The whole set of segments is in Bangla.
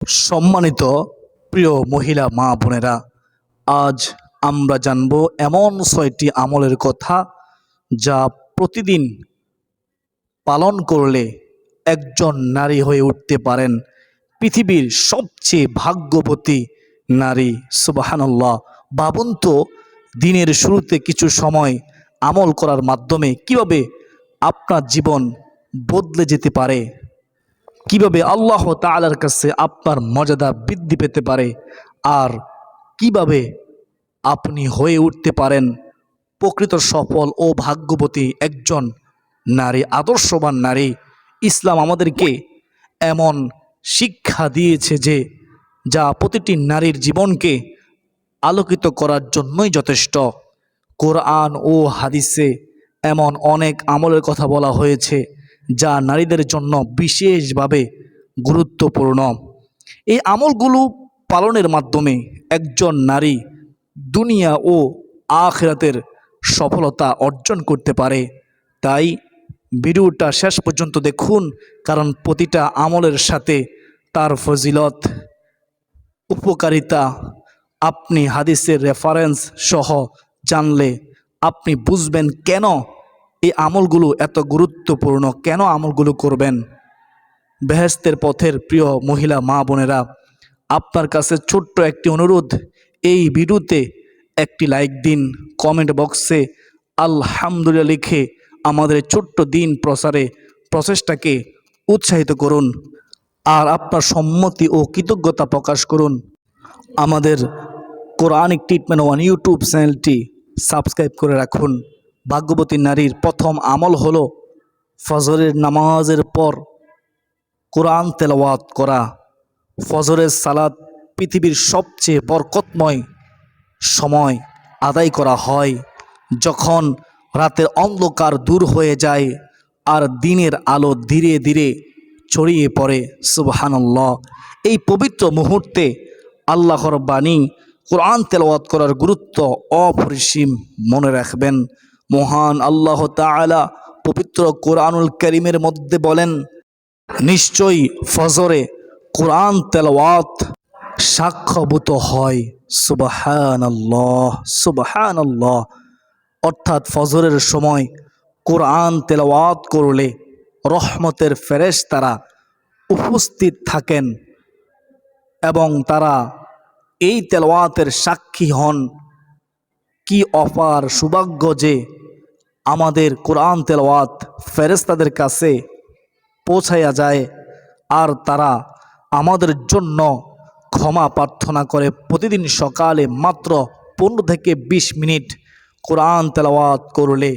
সম্মানিত প্রিয় মহিলা মা বোনেরা, আজ আমরা জানব এমন ৬টি আমলের কথা যা প্রতিদিন পালন করলে একজন নারী হয়ে উঠতে পারেন পৃথিবীর সবচেয়ে ভাগ্যবতী নারী। সুবহানাল্লাহ। ভাবুন তো, দিনের শুরুতে কিছু সময় আমল করার মাধ্যমে কিভাবে আপনার জীবন বদলে যেতে পারে, কিভাবে আল্লাহ তাআলার কাছে আপনার মর্যাদা বৃদ্ধি পেতে পারে, আর কিভাবে আপনি হয়ে উঠতে পারেন প্রকৃত সফল ও ভাগ্যবতী একজন নারী, আদর্শবান নারী। ইসলাম আমাদেরকে এমন শিক্ষা দিয়েছে যা প্রতিটি নারীর জীবনকে আলোকিত করার জন্যই যথেষ্ট। কোরআন ও হাদিসে এমন অনেক আমলের কথা বলা হয়েছে যা নারীদের জন্য বিশেষভাবে গুরুত্বপূর্ণ। এই আমলগুলো পালনের মাধ্যমে একজন নারী দুনিয়া ও আখিরাতের সফলতা অর্জন করতে পারে। তাই ভিডিওটা শেষ পর্যন্ত দেখুন, কারণ প্রতিটা আমলের সাথে তার ফজিলত, উপকারিতা আপনি হাদিসের রেফারেন্স সহ জানলে আপনি বুঝবেন কেন এই আমলগুলো এত গুরুত্বপূর্ণ, কেন আমলগুলো করবেন। বেহেশতের পথের প্রিয় মহিলা মা বোনেরা, আপনার কাছে ছোট্ট একটি অনুরোধ, এই ভিডিওতে একটি লাইক দিন, কমেন্ট বক্সে আলহামদুলিল্লাহ লিখে আমাদের ছোট্ট দিন প্রসারে প্রচেষ্টাকে উৎসাহিত করুন, আর আপনার সম্মতি ও কৃতজ্ঞতা প্রকাশ করুন। আমাদের কোরআনিক ট্রিটমেন্ট ওয়ান ইউটিউব চ্যানেলটি সাবস্ক্রাইব করে রাখুন। ভাগ্যবতী নারীর প্রথম আমল হলো ফজরের নামাজের পর কোরআন তেলাওয়াত করা। ফজরের সালাত পৃথিবীর সবচেয়ে বরকতময় সময় আদায় করা হয়, যখন রাতের অন্ধকার দূর হয়ে যায় আর দিনের আলো ধীরে ধীরে ছড়িয়ে পড়ে। সুবহানাল্লাহ। এই পবিত্র মুহূর্তে আল্লাহর বাণী কোরআন তেলাওয়াত করার গুরুত্ব অপরিসীম। মনে রাখবেন, মহান আল্লাহ তাআলা পবিত্র কোরআনুল কারীমের মধ্যে বলেন, নিশ্চয়ই ফজরে কোরআন তেলাওয়াত সাক্ষ্যভূত হয়। সুবহানাল্লাহ, সুবহানাল্লাহ। অর্থাৎ ফজরের সময় কোরআন তেলাওয়াত করলে রহমতের ফেরেশতারা উপস্থিত থাকেন এবং তারা এই তেলাওয়াতের সাক্ষী হন। কি অপার সৌভাগ্য যে আমাদের কোরআন তেলাওয়াত ফেরেশতাদের কাছে পৌঁছায়া যায়, আর তারা আমাদের জন্য ক্ষমা প্রার্থনা করে। প্রতিদিন সকালে মাত্র 15 থেকে 20 মিনিট কোরআন তেলাওয়াত করলে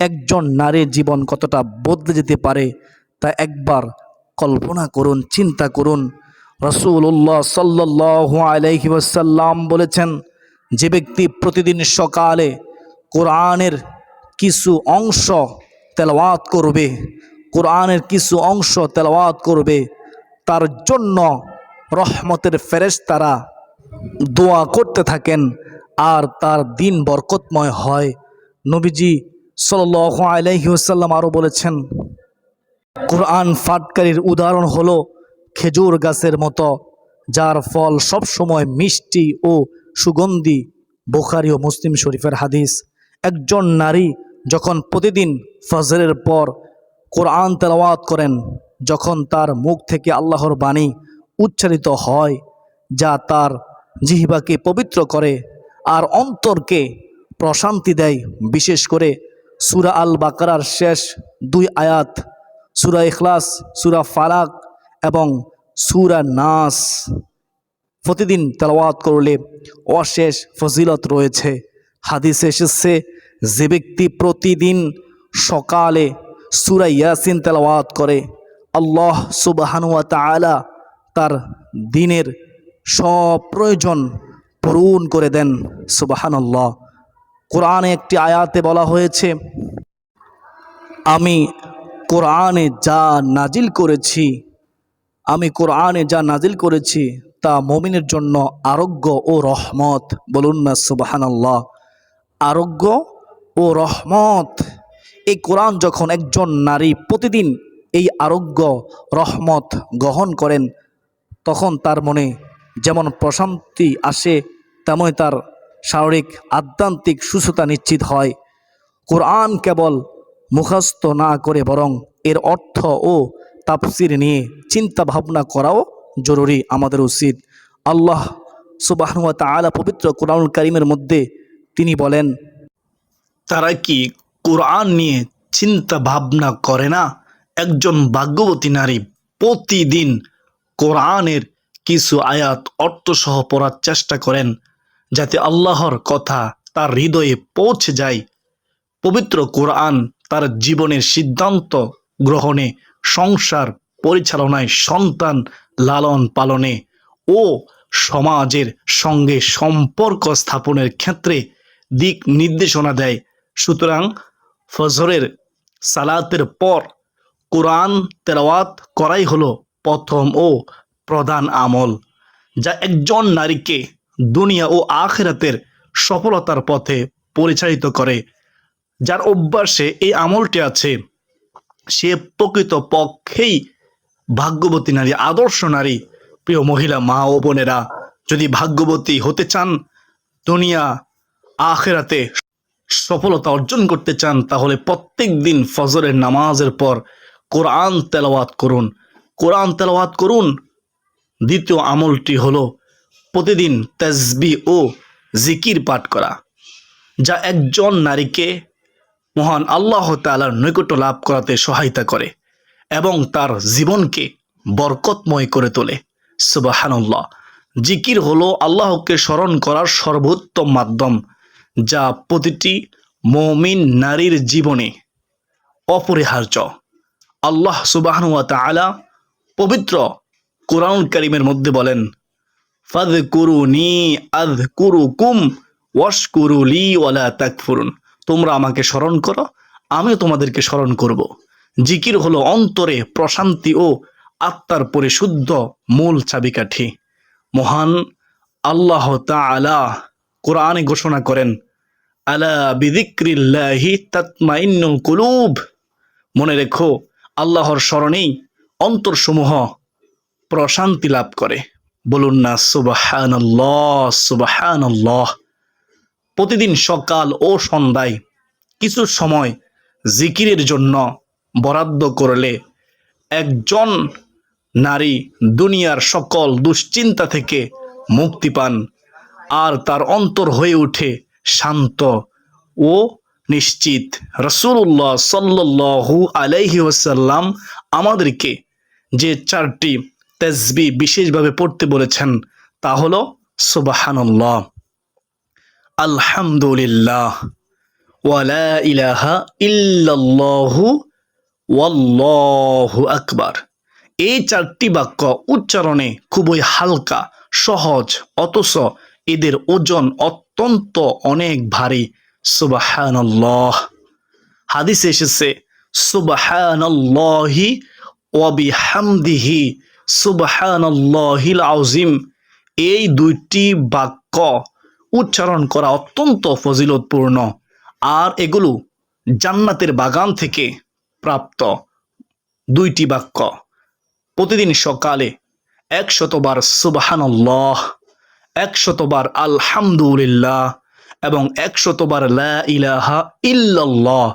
একজন নারীর জীবন কতটা বদলে যেতে পারে তা একবার কল্পনা করুন, চিন্তা করুন। রাসূলুল্লাহ সাল্লাল্লাহু আলাইহি ওয়াসাল্লাম বলেছেন, যে ব্যক্তি প্রতিদিন সকালে কোরআনের কিছু অংশ তেলাওয়াত করবে, কোরআনের কিছু অংশ তেলাওয়াত করবে, তার জন্য রহমতের ফেরেশতারা দোয়া করতে থাকেন আর তার দিন বরকতময় হয়। নবীজি সাল্লাল্লাহু আলাইহি ওয়াসাল্লাম আরও বলেছেন, কোরআন পাঠকারীর উদাহরণ হলো খেজুর গাছের মতো, যার ফল সবসময় মিষ্টি ও সুগন্ধি। বুখারী ও মুসলিম শরীফের হাদিস। একজন নারী যখন প্রতিদিন ফজরের পর কোরআন তেলাওয়াত করেন, যখন তার মুখ থেকে আল্লাহর বাণী উচ্চারিত হয় যা তার জিহ্বাকে পবিত্র করে আর অন্তরকে প্রশান্তি দেয়, বিশেষ করে সূরা আল বাকারার শেষ 2 আয়াত, সূরা ইখলাস, সূরা ফালাক এবং সূরা নাস প্রতিদিন তেলাওয়াত করলে অশেষ ফজিলত রয়েছে। হাদিসে এসেছে, যে ব্যক্তি প্রতিদিন সকালে সূরা ইয়াসিন তেলাওয়াত করে, আল্লাহ সুবহানাহু ওয়া তাআলা তার দিনের সব প্রয়োজন পূরণ করে দেন। সুবহানাল্লাহ। কোরআনে একটি আয়াতে বলা হয়েছে, আমি কোরআনে যা নাজিল করেছি, আমি কোরআনে যা নাজিল করেছি তা মুমিনের জন্য আরোগ্য ও রহমত। বলুন না সুবহানাল্লাহ। আরোগ্য ও রহমত। এই কোরআন যখন একজন নারী প্রতিদিন এই আরোগ্য রহমত গ্রহণ করেন, তখন তার মনে যেমন প্রশান্তি আসে, তেমনই তার শারীরিক আধ্যাত্মিক সুস্থতা নিশ্চিত হয়। কোরআন কেবল মুখস্থ না করে বরং এর অর্থ ও তাফসির নিয়ে চিন্তা ভাবনা করাও জরুরি, আমাদের উচিত। আল্লাহ সুবহানাহু ওয়া তাআলা পবিত্র কোরআনুল কারীমের মধ্যে তিনি বলেন, তারা কি কোরআন নিয়ে চিন্তা ভাবনা করে না? একজন ভাগ্যবতী নারী প্রতিদিন কোরআনের কিছু আয়াত অর্থসহ পড়ার চেষ্টা করেন, যাতে আল্লাহর কথা তার হৃদয়ে পৌঁছে যায়। পবিত্র কোরআন তার জীবনের সিদ্ধান্ত গ্রহণে, সংসার পরিচালনায়, সন্তান লালন পালনে ও সমাজের সঙ্গে সম্পর্ক স্থাপনের ক্ষেত্রে দিক নির্দেশনা দেয়। সুতরাং ফজরের সালাতের পর কোরআন তেলাওয়াত করাই হলো প্রথম ও প্রধান আমল, যা একজন নারীকে দুনিয়া ও আখিরাতের সফলতার পথে পরিচালিত করে। যার অভ্যাসে এই আমলটি আছে, সে প্রকৃত পক্ষেই ভাগ্যবতী নারী, আদর্শ নারী। প্রিয় মহিলা, মা ও বোনেরা, যদি ভাগ্যবতী হতে চান, দুনিয়া আখিরাতে সফলতা অর্জন করতে চান, তাহলে প্রত্যেক দিন ফজরের নামাজের পর কোরআন তেলাওয়াত করুন। কোরআন তেলাওয়াত করুন। দ্বিতীয় আমলটি হলো প্রতিদিন তাসবিহ ও জিকির পাঠ করা, যা একজন নারীকে মহান আল্লাহ তাআলার নৈকট্য লাভ করাতে সহায়তা করে এবং তার জীবনকে বরকতময় করে তোলে। সুবহানাল্লাহ। জিকির হলো আল্লাহকে স্মরণ করার সর্বোত্তম মাধ্যম, যা প্রতিটি মুমিন নারীর জীবনে অপরিহার্য। আল্লাহ সুবহানাহু ওয়া তাআলা পবিত্র কোরআনুল কারীমের মধ্যে বলেন, ফাযকুরুনি আযকুরুকুম ওয়াশকুরু লি ওয়ালা তাকফুরুন। তোমরা আমাকে স্মরণ করো, আমিও তোমাদেরকে স্মরণ করব। জিকির হলো অন্তরে প্রশান্তি ও আত্মার পরিশুদ্ধ মূল চাবিকাঠি। মহান আল্লাহ তাআলা কোরআনে ঘোষণা করেন, আলা বিযিক্রিল্লাহি তাতমাইন্নুল কুলুব। মনে রেখো, আল্লাহর স্মরণেই অন্তরসমূহ প্রশান্তি লাভ করে। বলুন না সুবহানাল্লাহ, সুবহানাল্লাহ। প্রতিদিন সকাল ও সন্ধ্যায় কিছু সময় জিকিরের জন্য বরাদ্দ করলে একজন নারী দুনিয়ার সকল দুশ্চিন্তা থেকে মুক্তি পান, আর তার অন্তর হয়ে ওঠে শান্ত ও নিশ্চিত। রাসূলুল্লাহ সাল্লাল্লাহু আলাইহি ওয়াসাল্লাম আমাদেরকে যে 4টি তাসবিহ বিশেষভাবে পড়তে বলেছেন, তা হলো সুবহানাল্লাহ, আলহামদুলিল্লাহ, ওয়ালা ইলাহা ইল্লাল্লাহু, ওয়াল্লাহু আকবার। এই 4টি বাক্য উচ্চারণে খুবই হালকা, সহজ, অথচ এদের ওজন অত্যন্ত অনেক ভারী। সুবহানাল্লাহ। হাদিসে এসেছে, সুবহানাল্লাহি ওয়া বিহামদিহি সুবহানাল্লাহিল আযীম। এই 2টি বাক্য উচ্চারণ করা অত্যন্ত ফজিলতপূর্ণ, আর এগুলো জান্নাতের বাগান থেকে প্রাপ্ত 2টি বাক্য। প্রতিদিন সকালে 100 বার সুবহানাল্লাহ, 100 বার আলহামদুলিল্লাহ এবং 100 বার লা ইলাহা ইল্লাল্লাহ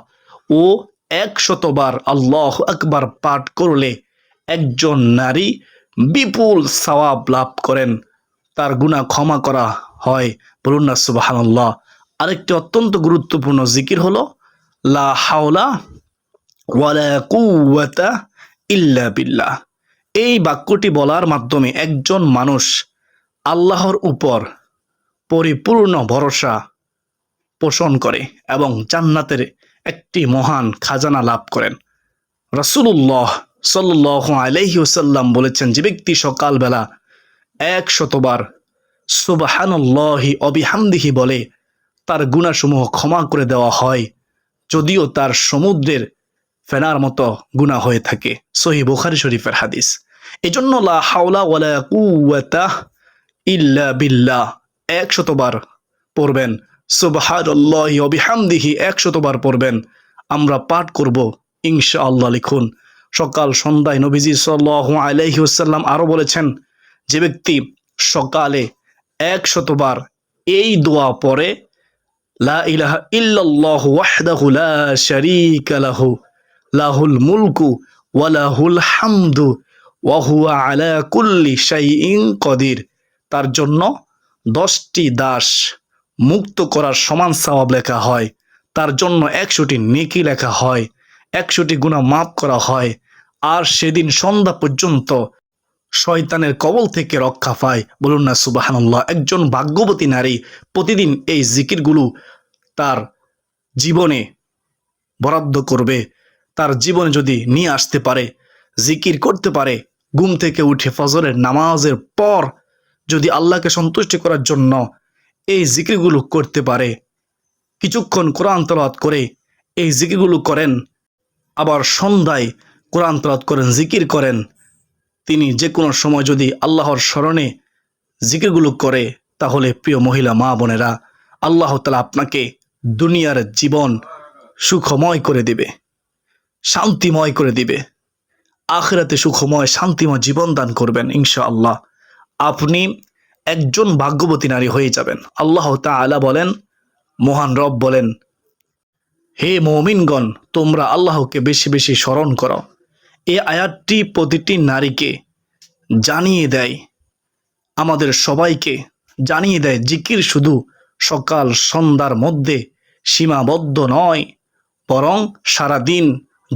ও 100 বার আল্লাহু আকবার পাঠ করলে একজন নারী বিপুল সওয়াব লাভ করেন, তার গুনাহ ক্ষমা করা হয়। বলুন না সুবহানাল্লাহ। আরেকটি অত্যন্ত গুরুত্বপূর্ণ জিকির হলো লা হাওলা ওয়ালা কুওয়াতা ইল্লা বিল্লাহ। এই বাক্যটি বলার মাধ্যমে একজন মানুষ আল্লাহর উপর পরিপূর্ণ ভরসা পোষণ করে এবং জান্নাতের একটি মহান খাজানা লাভ করেন। রাসূলুল্লাহ সাল্লাল্লাহু আলাইহি ওয়াসাল্লাম বলেছেন, যে ব্যক্তি সকালবেলা 100 বার সুবহানাল্লাহি ওয়া বিহামদিহি বলে, তার গুনাহসমূহ ক্ষমা করে দেওয়া হয়, যদিও তার সমুদ্রের ফেনার মতো গুনাহ হয়ে থাকে। সহিহ বুখারী শরীফের হাদিস। এজন্য লা হাওলা ওয়ালা কুওয়াতা ইল্লা বিল্লাহ 100 বার পড়বেন, সুবহানাল্লাহি ওয়া বিহামদিহি 100 বার পড়বেন। আমরা পাঠ করব ইনশাআল্লাহ। লিখুন, সকাল সন্ধ্যায়। নবীজি সাল্লাল্লাহু আলাইহি ওয়াসাল্লাম আরো বলেছেন, যে ব্যক্তি সকালে 100 বার এই দোয়া পড়ে, লা ইলাহা ইল্লাল্লাহু ওয়াহদাহু লা শারীকা লাহু লাহুল মুলকু ওয়া লাহুল হামদু ওয়া হুয়া আলা কুল্লি শাইইন কদির, তার জন্য 10টি দাস মুক্ত করার সমান সওয়াব লেখা হয়, তার জন্য 100টি নেকি লেখা হয়, 100টি গুনাহ মাফ করা হয়, আর সেদিন সন্ধ্যা পর্যন্ত শয়তানের কবল থেকে রক্ষা পায়। বলুন না সুবহানাল্লাহ। একজন ভাগ্যবতী নারী প্রতিদিন এই জিকিরগুলো তার জীবনে বরাদ্দ করবে, তার জীবনে যদি নিয়ে আসতে পারে, জিকির করতে পারে, ঘুম থেকে উঠে ফজরের নামাজের পর যদি আল্লাহকে সন্তুষ্টি করার জন্য এই জিকিরগুলো করতে পারে, কিছুক্ষণ কোরআন তেলাওয়াত করে এই জিকিরগুলো করেন, আবার সন্ধ্যায় কোরআন তেলাওয়াত করেন, জিকির করেন, তিনি যে কোনো সময় যদি আল্লাহর স্মরণে জিকিরগুলো করে, তাহলে প্রিয় মহিলা মা বোনেরা, আল্লাহ তাআলা আপনাকে দুনিয়ার জীবন সুখময় করে দিবে, শান্তিময় করে দিবে, আখিরাতে সুখময় শান্তিময় জীবন দান করবেন ইনশাআল্লাহ। আপনি একজন ভাগ্যবতী নারী হয়ে যাবেন। আল্লাহ তাআলা বলেন, মহান রব বলেন, হে মুমিনগণ, তোমরা আল্লাহকে বেশি বেশি স্মরণ করো। এই আয়াতটি প্রতিটি নারীকে জানিয়ে দেয়, আমাদের সবাইকে জানিয়ে দেয়, জিকির শুধু সকাল সন্ধ্যার মধ্যে সীমাবদ্ধ নয়, বরং সারাদিন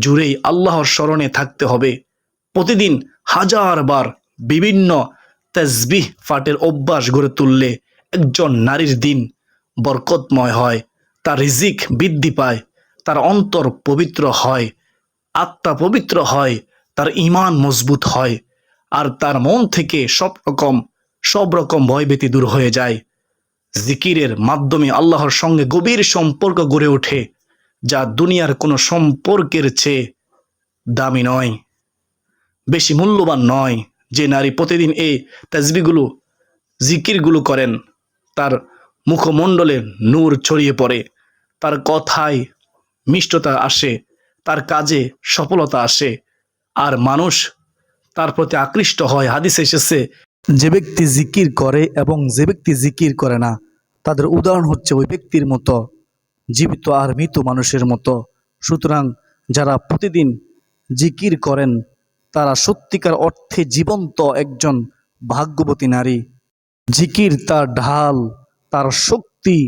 জুড়েই আল্লাহর স্মরণে থাকতে হবে। প্রতিদিন 1000 বার বিভিন্ন তাসবিহ পাঠের অভ্যাস গড়ে তুললে একজন নারীর দিন বরকতময় হয়, তার রিজিক বৃদ্ধি পায়, তার অন্তর পবিত্র হয়, আত্মা পবিত্র হয়, তার ঈমান মজবুত হয়, আর তার মন থেকে সব রকম ভয়ভীতি দূর হয়ে যায়। জিকিরের মাধ্যমে আল্লাহর সঙ্গে গভীর সম্পর্ক গড়ে ওঠে, যা দুনিয়ার কোনো সম্পর্কের চেয়ে দামি নয়, বেশি মূল্যবান নয়। যে নারী প্রতিদিন এই তাসবিহগুলো জিকিরগুলো করেন, তার মুখমণ্ডলে নূর ছড়িয়ে পড়ে, তার কথায় মিষ্টতা আসে, তার কাজে সফলতা আসে, আর মানুষ তার প্রতি আকৃষ্ট হয়। হাদিসে এসেছে, যে ব্যক্তি জিকির করে এবং যে ব্যক্তি জিকির করে না, তাদের উদাহরণ হচ্ছে ওই ব্যক্তির মতো, জীবিত আর মৃত মানুষের মতো। সুতরাং যারা প্রতিদিন জিকির করেন, তারা সত্যিকার অর্থে জীবন্ত একজন ভাগ্যবতী নারী। জিকির তার ঢাল, তার শক্তি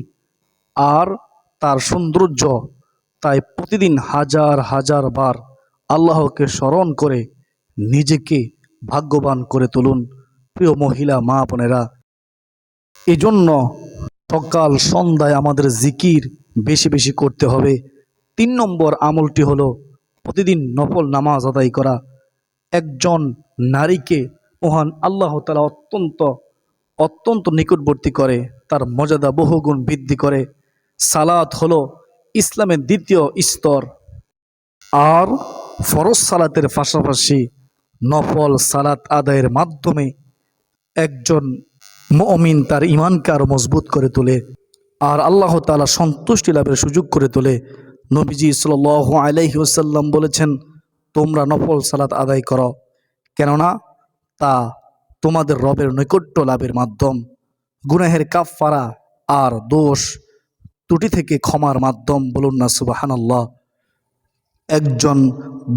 আর তার সৌন্দর্য। তাই প্রতিদিন 1000 বার আল্লাহকে স্মরণ করে নিজেকে ভাগ্যবান করে তুলুন প্রিয় মহিলা মা বোনেরা। এজন্য সকাল সন্ধ্যায় আমাদের জিকির বেশি বেশি করতে হবে। 3 নম্বর আমলটি হলো প্রতিদিন নফল নামাজ আদায় করা। একজন নারীকে মহান আল্লাহ তাআলা অত্যন্ত নিকটবর্তী করে, তার মর্যাদা বহুগুণ বৃদ্ধি করে। সালাত হলো ইসলামের দ্বিতীয় স্তর, আর ফরজ সালাতের পাশাপাশি নফল সালাত আদায়ের মাধ্যমে একজন মুমিন তার ঈমানকে আরো মজবুত করে তোলে আর আল্লাহ তাআলা সন্তুষ্টি লাভের সুযোগ করে তোলে। নবীজি সাল্লাল্লাহু আলাইহি ওয়াসাল্লাম বলেছেন, তোমরা নফল সালাত আদায় করো, কেননা তা তোমাদের রবের নৈকট্য লাভের মাধ্যম, গুনাহের কাফফারা আর দোষ ত্রুটি থেকে ক্ষমার মাধ্যম। বলুন না সুবহানাল্লাহ। একজন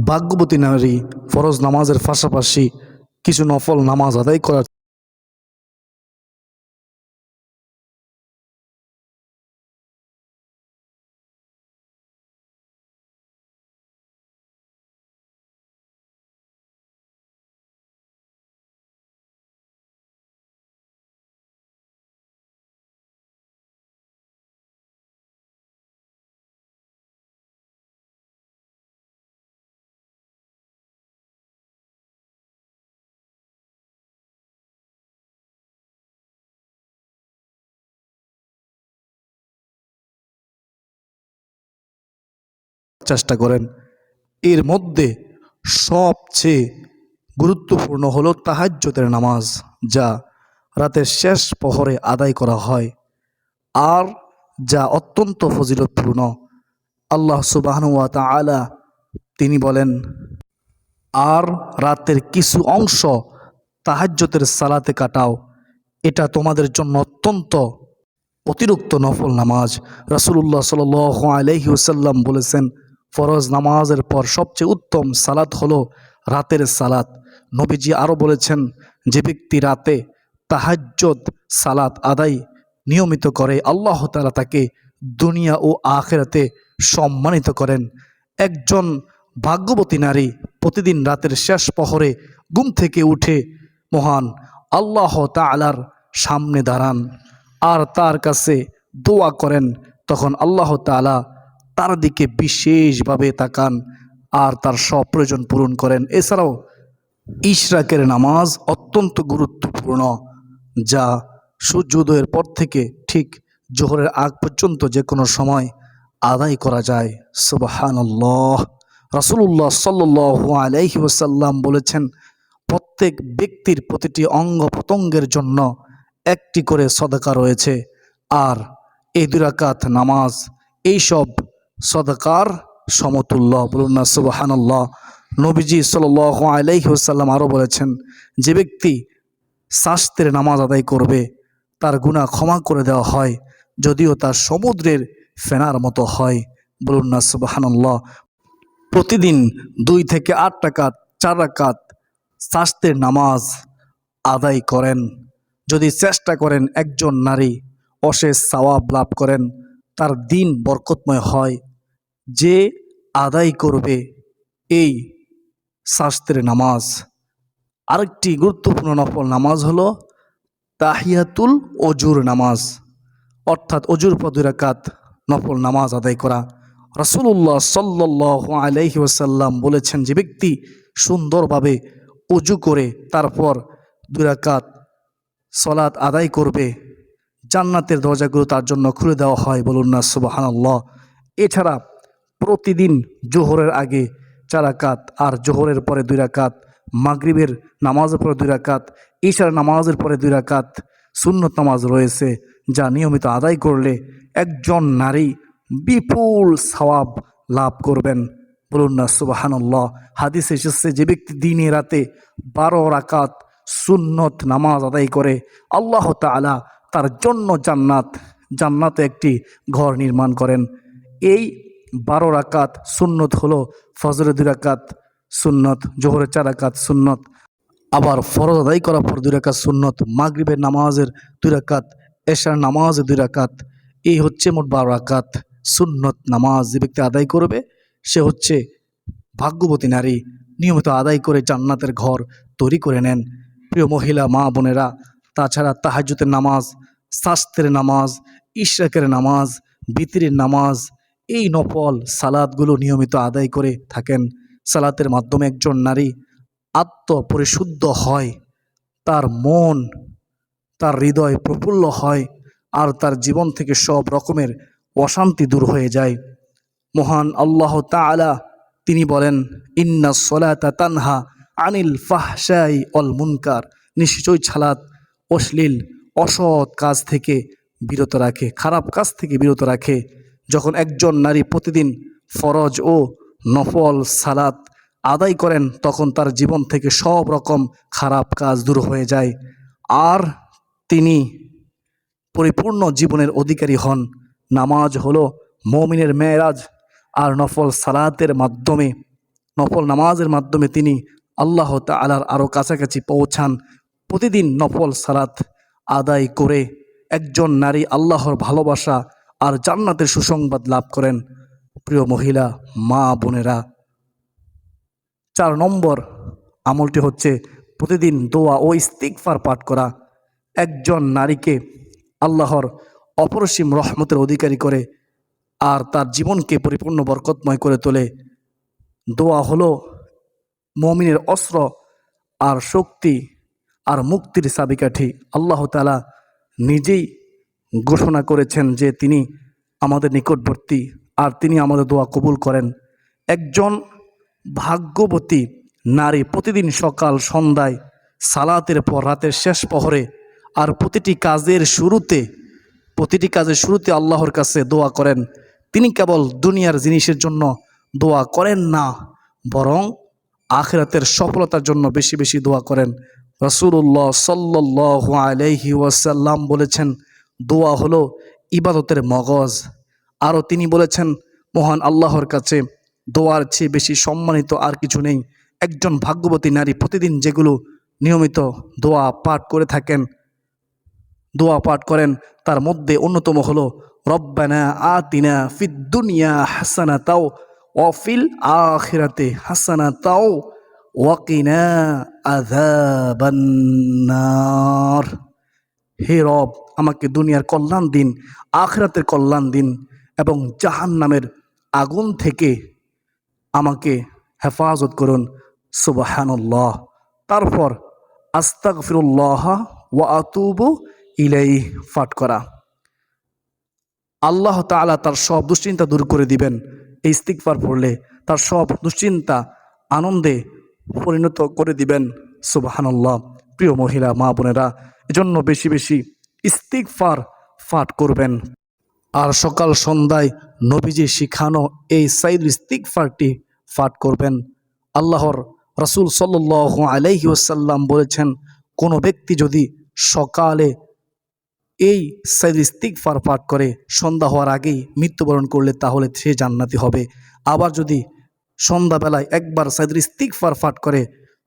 ভাগ্যবতী নারী ফরজ নামাজের পাশাপাশি কিছু নফল নামাজ আদায় করার চেষ্টা করেন। এর মধ্যে সবচেয়ে গুরুত্বপূর্ণ হলো তাহাজ্জুদের নামাজ, যা রাতের শেষ প্রহরে আদায় করা হয় আর যা অত্যন্ত ফজিলতপূর্ণ। আল্লাহ সুবহানাহু ওয়া তাআলা তিনি বলেন, আর রাতের কিছু অংশ তাহাজ্জুদের সালাতে কাটাও, এটা তোমাদের জন্য অত্যন্ত অতিরিক্ত নফল নামাজ। রাসূলুল্লাহ সাল্লাল্লাহু আলাইহি ওয়াসাল্লাম বলেছেন, ফরজ নামাজের পর সবচেয়ে উত্তম সালাত হলো রাতের সালাত। নবীজি আরও বলেছেন, যে ব্যক্তি রাতে তাহাজ্জুদ সালাত আদায় নিয়মিত করে, আল্লাহ তাআলা তাকে দুনিয়া ও আখিরাতে সম্মানিত করেন। একজন ভাগ্যবতী নারী প্রতিদিন রাতের শেষ প্রহরে ঘুম থেকে উঠে মহান আল্লাহ তাআলার সামনে দাঁড়ান আর তার কাছে দোয়া করেন, তখন আল্লাহ তাআলা তার দিকে বিশেষভাবে তাকান আর তার সব প্রয়োজন পূরণ করেন। এছাড়াও ইশরাকের নামাজ অত্যন্ত গুরুত্বপূর্ণ, যা সূর্যোদয়ের পর থেকে ঠিক জোহরের আগ পর্যন্ত যে কোনো সময় আদায় করা যায়। সুবহানাল্লাহ। রাসূলুল্লাহ সাল্লাল্লাহু আলাইহি ওয়াসাল্লাম বলেছেন, প্রত্যেক ব্যক্তির প্রতিটি অঙ্গ প্রত্যঙ্গের জন্য একটি করে সদকা রয়েছে, আর এই 2 রাকাত নামাজ এইসব সদকার সমতুল্য। বলুন না সুবহানাল্লাহ। নবীজি সাল্লাল্লাহু আলাইহি ওয়াসাল্লাম আরও বলেছেন, যে ব্যক্তি শাস্ত্রের নামাজ আদায় করবে তার গুনাহ ক্ষমা করে দেওয়া হয়, যদিও তার সমুদ্রের ফেনার মতো হয়। বলুন না সুবহানাল্লাহ। প্রতিদিন 2 থেকে 8 রাকাত 4 রাকাত শাস্ত্রের নামাজ আদায় করেন। যদি চেষ্টা করেন একজন নারী অশেষ সওয়াব লাভ করেন, তার দিন বরকতময় হয়। যে আদায় করবে এই শাস্ত্রের নামাজ। আরেকটি গুরুত্বপূর্ণ নফল নামাজ হলো তাহিয়াতুল অজুর নামাজ, অর্থাৎ অজুর পর 2 রাকাত নফল নামাজ আদায় করা। রাসূলুল্লাহ সাল্লাল্লাহু আলাইহি ওয়াসাল্লাম বলেছেন, যে ব্যক্তি সুন্দরভাবে অজু করে তারপর 2 রাকাত সালাত আদায় করবে, জান্নাতের দরজাগুলো তার জন্য খুলে দেওয়া হয়। বলুন না সুবহানাল্লাহ। এছাড়া প্রতিদিন জোহরের আগে 4 রাকাত, আর জোহরের পরে 2 রাকাত, মাগরিবের নামাজের পরে 2 রাকাত, ঈশার নামাজের পরে 2 রাকাত সুন্নত নামাজ রয়েছে, যা নিয়মিত আদায় করলে একজন নারী বিপুল সওয়াব লাভ করবেন। বলুন না সুবহানাল্লাহ। হাদিসে এসেছে, যে ব্যক্তি দিনে রাতে 12 রাকাত সুন্নত নামাজ আদায় করে, আল্লাহ তাআলা তার জন্য জান্নাতে একটি ঘর নির্মাণ করেন। এই 12 রাকাত সুন্নত হলো ফজরের 2 রাকাত সুন্নত, জোহরের 4 রাকাত সুন্নত, আবার ফরজ আদায় করার পর 2 রাকাত সুন্নত, মাগরিবের নামাজের 2 রাকাত, এশার নামাজের 2 রাকাত। এই হচ্ছে মোট 12 রাকাত সুন্নত নামাজ। যে ব্যক্তি আদায় করবে সে হচ্ছে ভাগ্যবতী নারী, নিয়মিত আদায় করে জান্নাতের ঘর তৈরি করে নেন। প্রিয় মহিলা মা বোনেরা, তাছাড়া তাহাজ্জুদের নামাজ, শাস্ত্রের নামাজ, ইশরাকের নামাজ, বিতরের নামাজ, এই নফল সালাতগুলো নিয়মিত আদায় করে থাকেন। সালাতের মাধ্যমে একজন নারী আত্মপরিশুদ্ধ হয়, তার মন, তার হৃদয় প্রফুল্ল হয়, আর তার জীবন থেকে সব রকমের অশান্তি দূর হয়ে যায়। মহান আল্লাহ তাআলা তিনি বলেন, ইন্নাস সালাতা তানহা আনিল ফাহশাই ওয়াল মুনকার, নিশ্চয়ই সালাত অশ্লীল অসৎ কাজ থেকে বিরত রাখে, খারাপ কাজ থেকে বিরত রাখে। যখন একজন নারী প্রতিদিন ফরজ ও নফল সালাত আদায় করেন, তখন তার জীবন থেকে সব রকম খারাপ কাজ দূর হয়ে যায়, আর তিনি পরিপূর্ণ জীবনের অধিকারী হন। নামাজ হলো মুমিনের মেরাজ, আর নফল নামাজের মাধ্যমে তিনি আল্লাহ তাআলার আরও কাছাকাছি পৌঁছান। প্রতিদিন নফল সালাত আদায় করে একজন নারী আল্লাহর ভালোবাসা আর জান্নাতের সুসংবাদ লাভ করেন। প্রিয় মহিলা মা বোনেরা, 4 নম্বর আমলটি হচ্ছে প্রতিদিন দোয়া ও ইস্তিগফার পাঠ করা। একজন নারীকে আল্লাহর অপরিসীম রহমতের অধিকারী করে আর তার জীবনকে পরিপূর্ণ বরকতময় করে তোলে। দোয়া হলো মুমিনের অস্ত্র আর শক্তি আর মুক্তির চাবিকাঠি। আল্লাহ তাআলা নিজেই ঘোষণা করেছেন যে তিনি আমাদের নিকটবর্তী আর তিনি আমাদের দোয়া কবুল করেন। একজন ভাগ্যবতী নারী প্রতিদিন সকাল সন্ধ্যায়, সালাতের পর রাতের শেষ প্রহরে, আর প্রতিটি কাজের শুরুতে আল্লাহর কাছে দোয়া করেন। তিনি কেবল দুনিয়ার জিনিসের জন্য দোয়া করেন না, বরং আখিরাতের সফলতার জন্য বেশি বেশি দোয়া করেন। রাসূলুল্লাহ সাল্লাল্লাহু আলাইহি ওয়াসাল্লাম বলেছেন, দোয়া হলো ইবাদতের মগজ। আরও তিনি বলেছেন, মহান আল্লাহর কাছে দোয়ার চেয়ে বেশি সম্মানিত আর কিছু নেই। একজন ভাগ্যবতী নারী প্রতিদিন যেগুলো নিয়মিত দোয়া পাঠ করেন তার মধ্যে অন্যতম হলো রব্বানা আতিনা ফিদ দুনিয়া হাসানাতাও ওয়া ফিল আখিরাতি হাসানাতাও ওয়া কিনা আযাবান নার। হে রব, আমাকে দুনিয়ার কল্যাণ দিন, আখিরাতের কল্যাণ দিন এবং জাহান্নামের আগুন থেকে আমাকে হেফাজত করুন। সুবহানাল্লাহ। তারপর আস্তাগফিরুল্লাহ ওয়া আতুবু ইলাইহি পাঠ করা। আল্লাহ তাআলা তার সব দুশ্চিন্তা দূর করে দিবেন। এই ইস্তিগফার পড়লে তার সব দুশ্চিন্তা আনন্দে পরিণত করে দিবেন। সুবহানাল্লাহ। প্রিয় মহিলা মা বোনেরা, এজন্য বেশি বেশি ইস্তিগফার পাঠ করবেন। আর সকাল সন্ধ্যায় নবীজি শিখানো এই সাইদুল ইস্তিগফারটি পাঠ করবেন। আল্লাহর রাসূল সাল্লাল্লাহু আলাইহি ওয়াসাল্লাম বলেছেন, কোনো ব্যক্তি যদি সকালে এই সাইদুল ইস্তিগফার পাঠ করে সন্ধ্যা হওয়ার আগেই মৃত্যুবরণ করলে তাহলে সে জান্নাতি হবে। আবার যদি সন্ধ্যাবেলায় একবার সাইদুল ইস্তিগফার পাঠ করে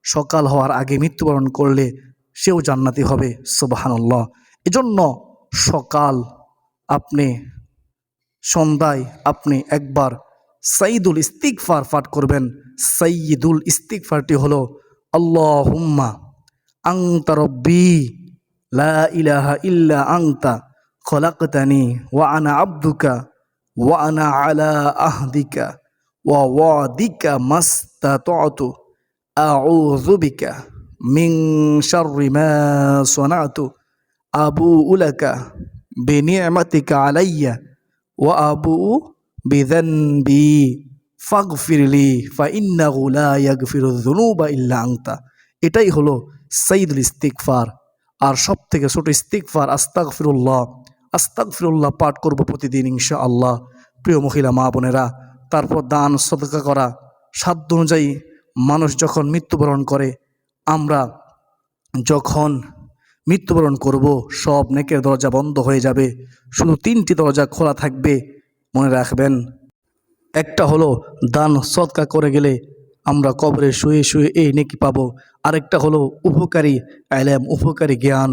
সকাল হওয়ার আগে মৃত্যুবরণ করলে সেও জান্নাতি হবে। সুবহানাল্লাহ। এজন্য সকাল আপনি সন্ধ্যায় আপনি একবার সাইদুল ইস্তিগফার পাঠ করবেন। সাইয়্যিদুল ইস্তিগফারটি হলো আল্লাহুম্মা আনতা রব্বি লা ইলাহা ইল্লা আনতা খলাকতানি ওয়া আনা আবদুকা ওয়া আনা আলা আহদিকা ওয়া ওয়াদিকা মাস্তাতআতু আউযু বিকা মিন শাররি মা সানাতু আবুউ লাকা বিনি'মাতিকা আলাইয়া ওয়া আবুউ বিযানবি ফাগফিরলি ফাইন্নাহু লা ইয়াগফিরুয যুনুবা ইল্লা আনতা। এটাই হলো সাইয়্যিদুল ইস্তিগফার। আর সব থেকে ছোট ইস্তিগফার আস্তাগফিরুল্লাহ পাঠ করব প্রতিদিন ইনশাআল্লাহ। প্রিয় মহিলা মা বোনেরা, তারপর দান সদকা করা। সাধ্য অনুযায়ী মানুষ যখন মৃত্যুবরণ করে, আমরা যখন মৃত্যুবরণ করব সব নেকের দরজা বন্ধ হয়ে যাবে, শুধু 3টি দরজা খোলা থাকবে। মনে রাখবেন, একটা হলো দান সদকা করে গেলে আমরা কবরে শুয়ে শুয়ে এই নেকি পাবো। আরেকটা হলো উপকারী ইলম, উপকারী জ্ঞান।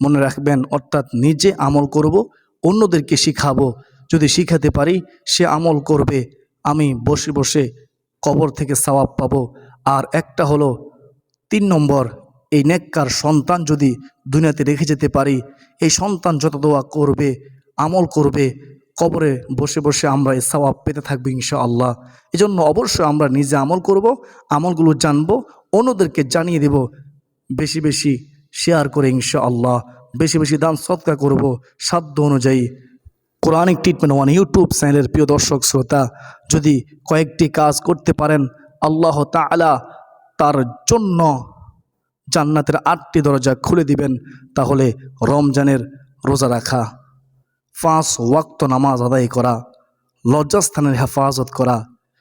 মনে রাখবেন, অর্থাৎ নিজে আমল করব, অন্যদেরকে শিখাবো। যদি শিখাতে পারি সে আমল করবে, আমি বসে বসে কবর থেকে সওয়াব পাবো। আর একটা হলো 3 নম্বর, এই নেককার সন্তান যদি দুনিয়াতে রেখে যেতে পারি, এই সন্তান যত দোয়া করবে, আমল করবে, কবরে বসে বসে আমরা এই সওয়াব পেতে থাকবো ইনশাআল্লাহ। এজন্য অবশ্যই আমরা নিজে আমল করব, আমলগুলো জানবো, অন্যদেরকে জানিয়ে দেব, বেশি বেশি শেয়ার করে ইনশাআল্লাহ, বেশি বেশি দান সদকা করব সাধ্য অনুযায়ী। কোরআনিক ট্রিটমেন্ট ওয়ান ইউটিউব চ্যানেলের প্রিয় দর্শক শ্রোতা, যদি কয়েকটি কাজ করতে পারেন, আল্লাহ তাআলা তার জন্য জান্নাতের 8টি দরজা খুলে দিবেন। তাহলে রমজানের রোজা রাখা, 5 ওয়াক্ত নামাজ আদায় করা, লজ্জাস্থানের হেফাজত করা,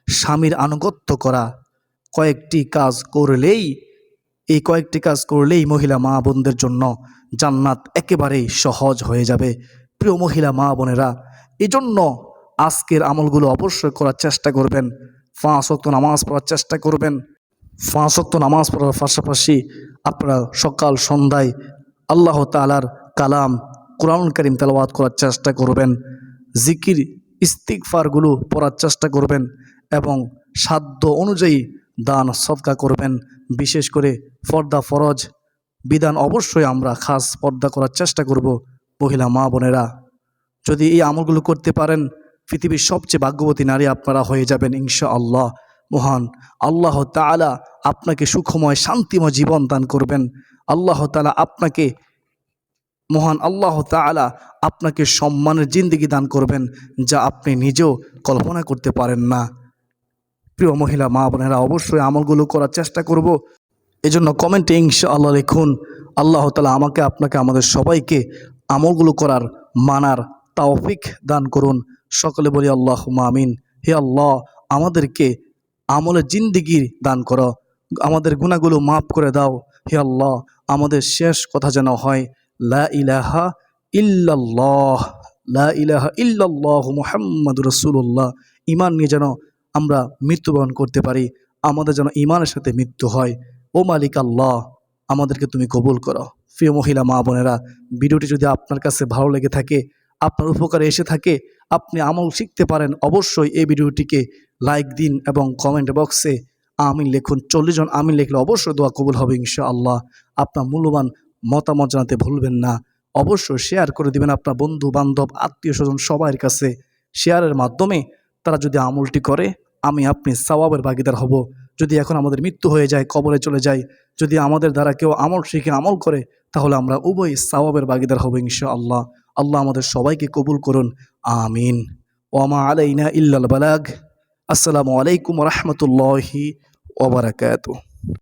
স্বামীর আনুগত্য করা, এই কয়েকটি কাজ করলেই মহিলা মা বোনদের জন্য জান্নাত একেবারেই সহজ হয়ে যাবে। প্রিয় মহিলা মা বোনেরা, এজন্য আজকের আমলগুলো অবশ্যই করার চেষ্টা করবেন। 5 ওয়াক্ত নামাজ পড়ার চেষ্টা করবেন। 5 ওয়াক্ত নামাজ পড়ার পাশাপাশি আপনারা সকাল সন্ধ্যায় আল্লাহ তাআলার কালাম কুরআনুল কারীম তেলাওয়াত করার চেষ্টা করবেন। জিকির ইস্তিগফারগুলো পড়ার চেষ্টা করবেন এবং সাধ্য অনুযায়ী দান সদকা করবেন। বিশেষ করে পর্দা ফরজ বিধান অবশ্যই আমরা খাস পর্দা করার চেষ্টা করব। মহিলা মা বোনেরা, যদি এই আমলগুলো করতে পারেন, পৃথিবীর সবচেয়ে ভাগ্যবতী নারী আপনারা হয়ে যাবেন ইনশাআল্লাহ। মহান আল্লাহ তাআলা আপনাকে সুখময় শান্তিময় জীবন দান করবেন। মহান আল্লাহ তাআলা আপনাকে সম্মানের জিন্দেগি দান করবেন, যা আপনি নিজেও কল্পনা করতে পারেন না। প্রিয় মহিলা মা বোনেরা, অবশ্যই আমলগুলো করার চেষ্টা করব। এজন্য কমেন্টে ইনশাআল্লাহ লিখুন, আল্লাহ তাআলা আমাকে, আপনাকে, আমাদের সবাইকে আমলগুলো করার মানার তৌফিক দান করুন। সকলে বলি আল্লাহুম্মা আমিন। হে আল্লাহ, আমাদেরকে আমলের জিন্দেগি দান করো, আমাদের গুনাহগুলো মাফ করে দাও। হে আল্লাহ, আমাদের শেষ কথা যেন হয় লা ইলাহা ইল্লাল্লাহ, লা ইলাহা ইল্লাল্লাহ মুহাম্মাদুর রাসূলুল্লাহ। ঈমান নিয়ে যেন আমরা মৃত্যুবরণ করতে পারি, আমাদের যেন ঈমানের সাথে মৃত্যু হয়। ও মালিক আল্লাহ, আমাদেরকে তুমি কবুল করো। প্রিয় মহিলা মা বোনেরা, ভিডিওটি যদি আপনার কাছে ভালো লেগে থাকে, আপনার উপকারে এসে থাকে, আপনি আমল শিখতে পারেন, অবশ্যই এই ভিডিওটিকে লাইক দিন এবং কমেন্ট বক্সে আমিন লিখুন। 40 জন আমিন লিখলে অবশ্যই দোয়া কবুল হবে ইনশাআল্লাহ। আপনার মূল্যবান মতামত জানাতে ভুলবেন না। অবশ্যই শেয়ার করে দিবেন আপনার বন্ধু বান্ধব আত্মীয় স্বজন সবার কাছে। শেয়ারের মাধ্যমে তারা যদি আমলটি করে, আমি আপনি সওয়াবের ভাগীদার হব। যদি এখন আমাদের মৃত্যু হয়ে যায়, কবরে চলে যায়, যদি আমাদের দ্বারা কেউ আমল শিখে আমল করে, তাহলে আমরা উভয় সওয়াবের ভাগীদার হব ইনশাআল্লাহ। আল্লাহ আমাদের সবাইকে কবুল করুন, আমিন। ওয়া আলাইনা ইল্লাল বালাগ। আসসালামু আলাইকুম ওয়া রাহমাতুল্লাহি ওয়া বারাকাতুহু।